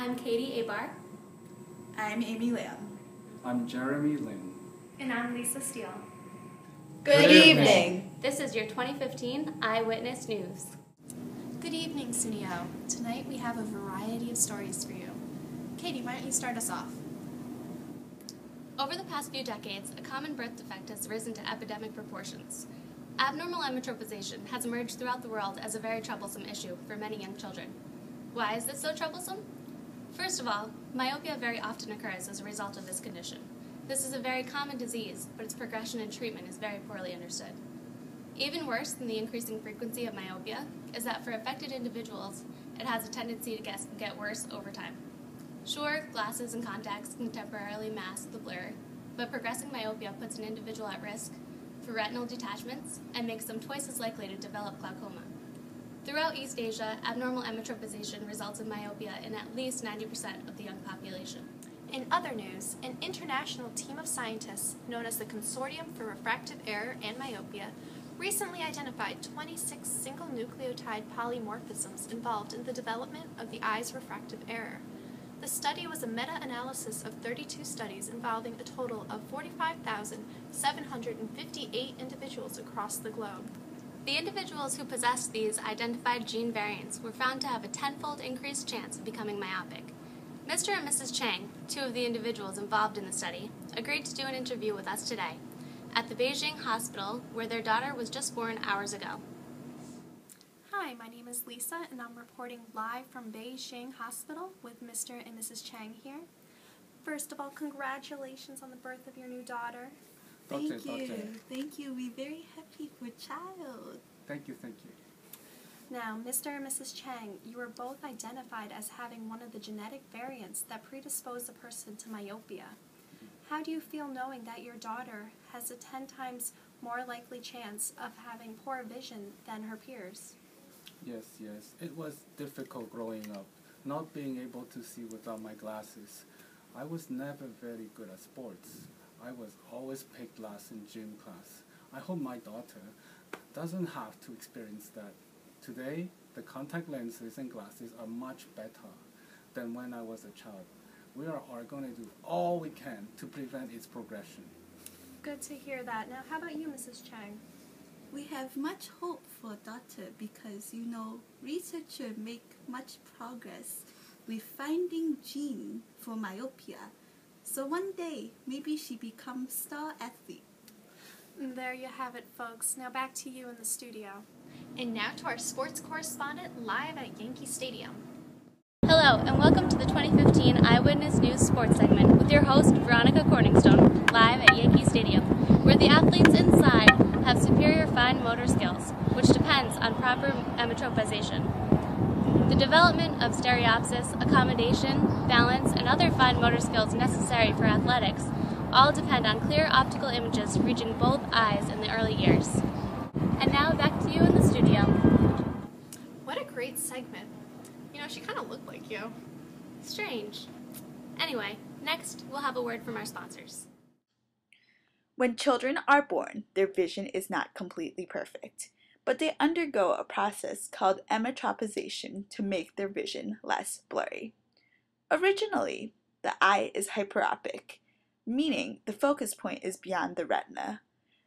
I'm Katy Abarr. I'm Amy Lamb. I'm Jeremy Lin. And I'm Lisa Steele. Good evening. This is your 2015 Eyewitness News. Good evening, SUNY. Tonight we have a variety of stories for you. Katy, why don't you start us off? Over the past few decades, a common birth defect has risen to epidemic proportions. Abnormal emmetropization has emerged throughout the world as a very troublesome issue for many young children. Why is this so troublesome? First of all, myopia very often occurs as a result of this condition. This is a very common disease, but its progression and treatment is very poorly understood. Even worse than the increasing frequency of myopia is that for affected individuals, it has a tendency to get worse over time. Sure, glasses and contacts can temporarily mask the blur, but progressing myopia puts an individual at risk for retinal detachments and makes them twice as likely to develop glaucoma. Throughout East Asia, abnormal emmetropization results in myopia in at least 90% of the young population. In other news, an international team of scientists known as the Consortium for Refractive Error and Myopia recently identified 26 single nucleotide polymorphisms involved in the development of the eye's refractive error. The study was a meta-analysis of 32 studies involving a total of 45,758 individuals across the globe. The individuals who possessed these identified gene variants were found to have a tenfold increased chance of becoming myopic. Mr. and Mrs. Chang, two of the individuals involved in the study, agreed to do an interview with us today at the Beijing hospital where their daughter was just born hours ago. Hi, my name is Lisa, and I'm reporting live from Beijing Hospital with Mr. and Mrs. Chang here. First of all, congratulations on the birth of your new daughter. Thank you. We're very happy for child. Thank you. Now, Mr. and Mrs. Chang, you were both identified as having one of the genetic variants that predispose a person to myopia. How do you feel knowing that your daughter has a 10 times more likely chance of having poor vision than her peers? Yes. It was difficult growing up, not being able to see without my glasses. I was never very good at sports. I was always picked last in gym class. I hope my daughter doesn't have to experience that. Today, the contact lenses and glasses are much better than when I was a child. We are going to do all we can to prevent its progression. Good to hear that. Now, how about you, Mrs. Chang? We have much hope for daughter because, researchers make much progress with finding gene for myopia. So one day, maybe she becomes star athlete. There you have it, folks. Now back to you in the studio. And now to our sports correspondent live at Yankee Stadium. Hello, and welcome to the 2015 Eyewitness News Sports segment with your host, Veronica Corningstone, live at Yankee Stadium, where the athletes inside have superior fine motor skills, which depends on proper emmetropization. The development of stereopsis, accommodation, balance, and other fine motor skills necessary for athletics all depend on clear optical images reaching both eyes in the early years. And now back to you in the studio. What a great segment. She kind of looked like you. Strange. Anyway, next we'll have a word from our sponsors. When children are born, their vision is not completely perfect, but they undergo a process called emmetropization to make their vision less blurry. Originally, the eye is hyperopic, meaning the focus point is beyond the retina.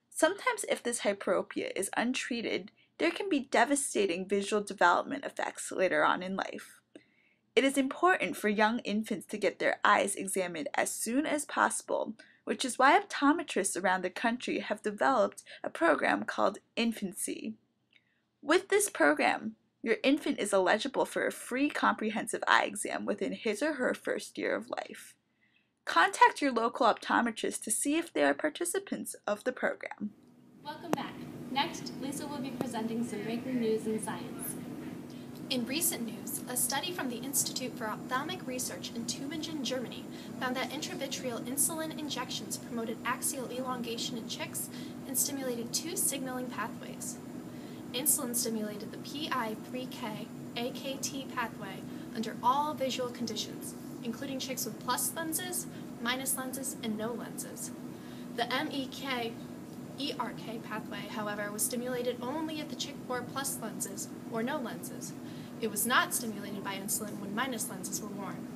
Sometimes if this hyperopia is untreated, there can be devastating visual development effects later on in life. It is important for young infants to get their eyes examined as soon as possible, which is why optometrists around the country have developed a program called Infancy. With this program, your infant is eligible for a free comprehensive eye exam within his or her first year of life. Contact your local optometrist to see if they are participants of the program. Welcome back. Next, Lisa will be presenting some breaking news in science. In recent news, a study from the Institute for Ophthalmic Research in Tübingen, Germany, found that intravitreal insulin injections promoted axial elongation in chicks and stimulated two signaling pathways. Insulin stimulated the PI3K AKT pathway under all visual conditions, including chicks with plus lenses, minus lenses, and no lenses. The MEK-ERK pathway, however, was stimulated only if the chick wore plus lenses or no lenses. It was not stimulated by insulin when minus lenses were worn.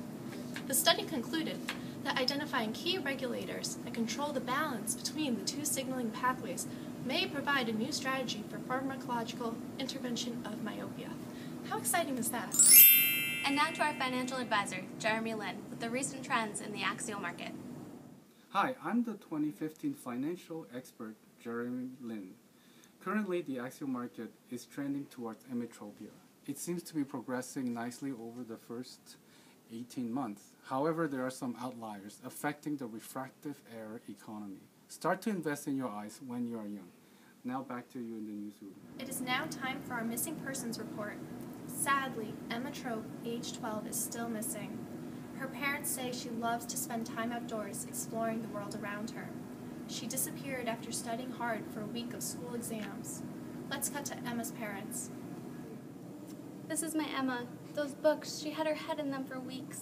The study concluded that identifying key regulators that control the balance between the two signaling pathways may provide a new strategy for pharmacological intervention of myopia. How exciting is that? And now to our financial advisor, Jeremy Lin, with the recent trends in the axial market. Hi, I'm the 2015 financial expert, Jeremy Lin. Currently, the axial market is trending towards emmetropia. It seems to be progressing nicely over the first 18 months. However, there are some outliers affecting the refractive error economy. Start to invest in your eyes when you are young. Now back to you in the newsroom. It is now time for our missing persons report. Sadly, Emma Trope, age 12, is still missing. Her parents say she loves to spend time outdoors exploring the world around her. She disappeared after studying hard for a week of school exams. Let's cut to Emma's parents. This is my Emma. Those books, she had her head in them for weeks.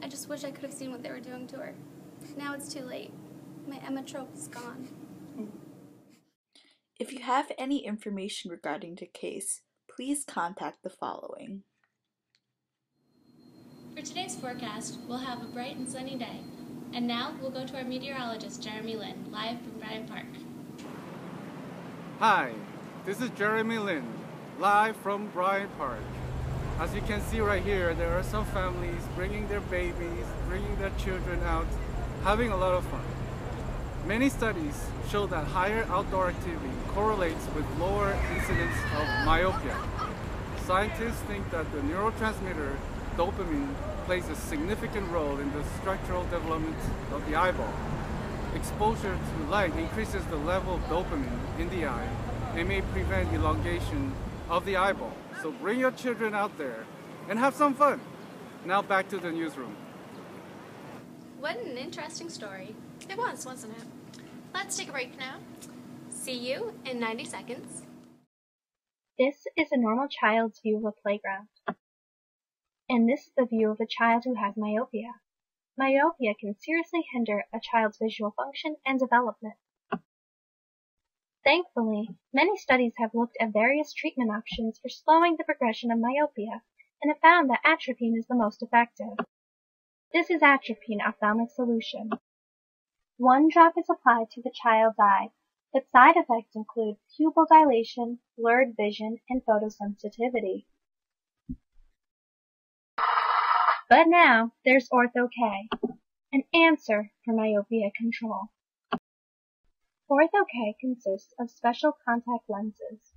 I just wish I could have seen what they were doing to her. Now it's too late. My Emma trope is gone. If you have any information regarding the case, please contact the following. For today's forecast, we'll have a bright and sunny day. And now we'll go to our meteorologist, Jeremy Lin, live from Bryant Park. Hi, this is Jeremy Lin, live from Bryant Park. As you can see right here, there are some families bringing their babies, bringing their children out, having a lot of fun. Many studies show that higher outdoor activity correlates with lower incidence of myopia. Scientists think that the neurotransmitter dopamine plays a significant role in the structural development of the eyeball. Exposure to light increases the level of dopamine in the eye and may prevent elongation of the eyeball. So bring your children out there and have some fun. Now back to the newsroom. What an interesting story. It was, wasn't it? Let's take a break now. See you in 90 seconds. This is a normal child's view of a playground. And this is the view of a child who has myopia. Myopia can seriously hinder a child's visual function and development. Thankfully, many studies have looked at various treatment options for slowing the progression of myopia and have found that atropine is the most effective. This is atropine ophthalmic solution. 1 drop is applied to the child's eye, but side effects include pupil dilation, blurred vision, and photosensitivity. But now, there's Ortho-K, an answer for myopia control. Ortho-K consists of special contact lenses.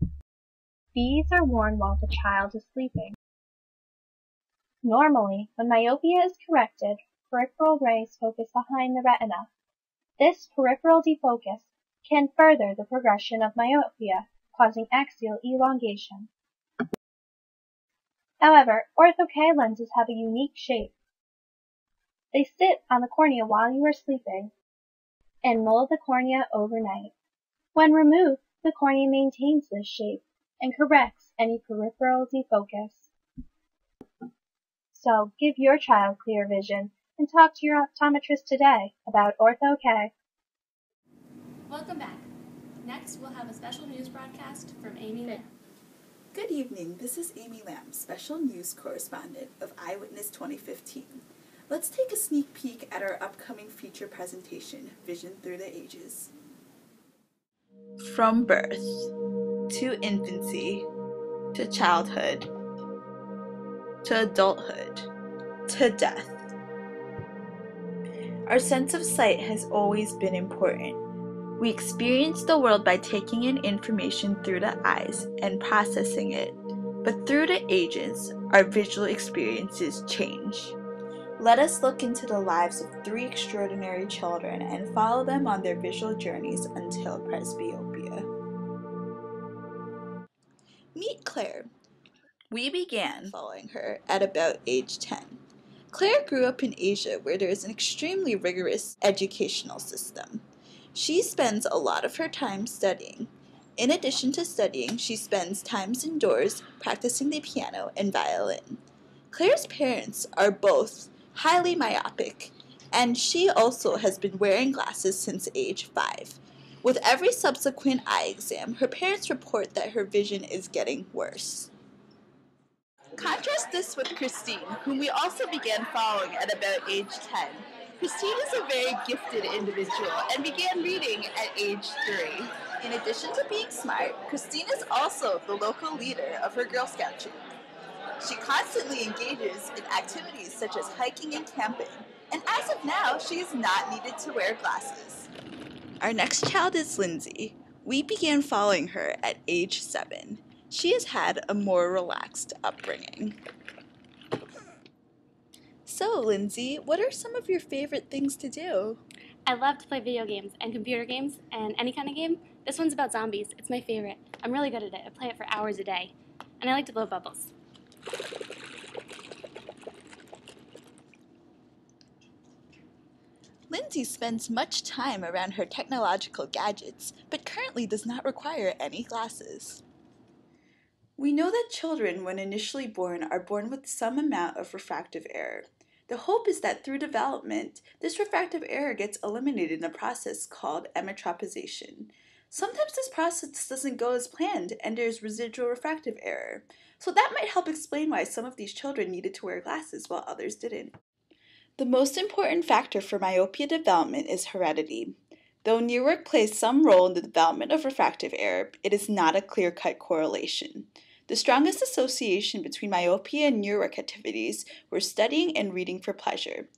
These are worn while the child is sleeping. Normally, when myopia is corrected, peripheral rays focus behind the retina. This peripheral defocus can further the progression of myopia, causing axial elongation. However, Ortho-K lenses have a unique shape. They sit on the cornea while you are sleeping and mold the cornea overnight. When removed, the cornea maintains this shape and corrects any peripheral defocus. So, give your child clear vision and talk to your optometrist today about Ortho-K. Welcome back. Next, we'll have a special news broadcast from Amy Lamb. Good evening, this is Amy Lamb, Special News Correspondent of Eyewitness 2015. Let's take a sneak peek at our upcoming feature presentation, Vision Through the Ages. From birth, to infancy, to childhood, to adulthood, to death. Our sense of sight has always been important. We experience the world by taking in information through the eyes and processing it, but through the ages, our visual experiences change. Let us look into the lives of 3 extraordinary children and follow them on their visual journeys until presbyopia. Meet Claire. We began following her at about age 10. Claire grew up in Asia, where there is an extremely rigorous educational system. She spends a lot of her time studying. In addition to studying, she spends times indoors practicing the piano and violin. Claire's parents are both highly myopic, and she also has been wearing glasses since age 5. With every subsequent eye exam, her parents report that her vision is getting worse. Contrast this with Christine, whom we also began following at about age 10. Christine is a very gifted individual and began reading at age 3. In addition to being smart, Christine is also the local leader of her Girl Scout troop. She constantly engages in activities such as hiking and camping, and as of now, she is not needed to wear glasses. Our next child is Lindsay. We began following her at age 7. She has had a more relaxed upbringing. So, Lindsay, what are some of your favorite things to do? I love to play video games and computer games and any kind of game. This one's about zombies. It's my favorite. I'm really good at it. I play it for hours a day. And I like to blow bubbles. Lindsay spends much time around her technological gadgets, but currently does not require any glasses. We know that children, when initially born, are born with some amount of refractive error. The hope is that through development, this refractive error gets eliminated in a process called emmetropization. Sometimes this process doesn't go as planned and there's residual refractive error. So that might help explain why some of these children needed to wear glasses while others didn't. The most important factor for myopia development is heredity. Though near-work plays some role in the development of refractive error, it is not a clear-cut correlation. The strongest association between myopia and near-work activities were studying and reading for pleasure.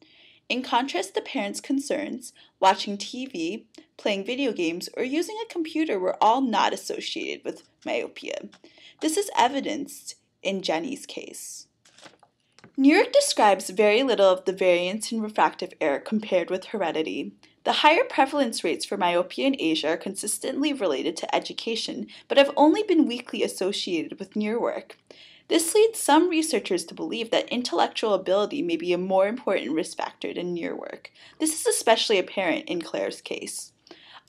In contrast to parents' concerns, watching TV, playing video games, or using a computer were all not associated with myopia. This is evidenced in Jenny's case. New York describes very little of the variance in refractive error compared with heredity. The higher prevalence rates for myopia in Asia are consistently related to education, but have only been weakly associated with near work. This leads some researchers to believe that intellectual ability may be a more important risk factor than near work. This is especially apparent in Claire's case.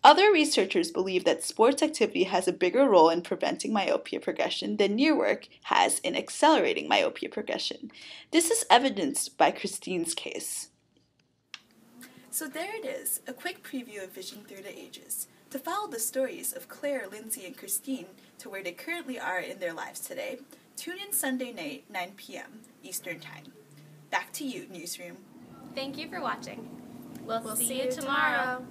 Other researchers believe that sports activity has a bigger role in preventing myopia progression than near work has in accelerating myopia progression. This is evidenced by Christine's case. So there it is, a quick preview of Vision Through the Ages. To follow the stories of Claire, Lindsay, and Christine to where they currently are in their lives today, tune in Sunday night, 9 p.m. Eastern Time. Back to you, Newsroom. Thank you for watching. We'll see you tomorrow.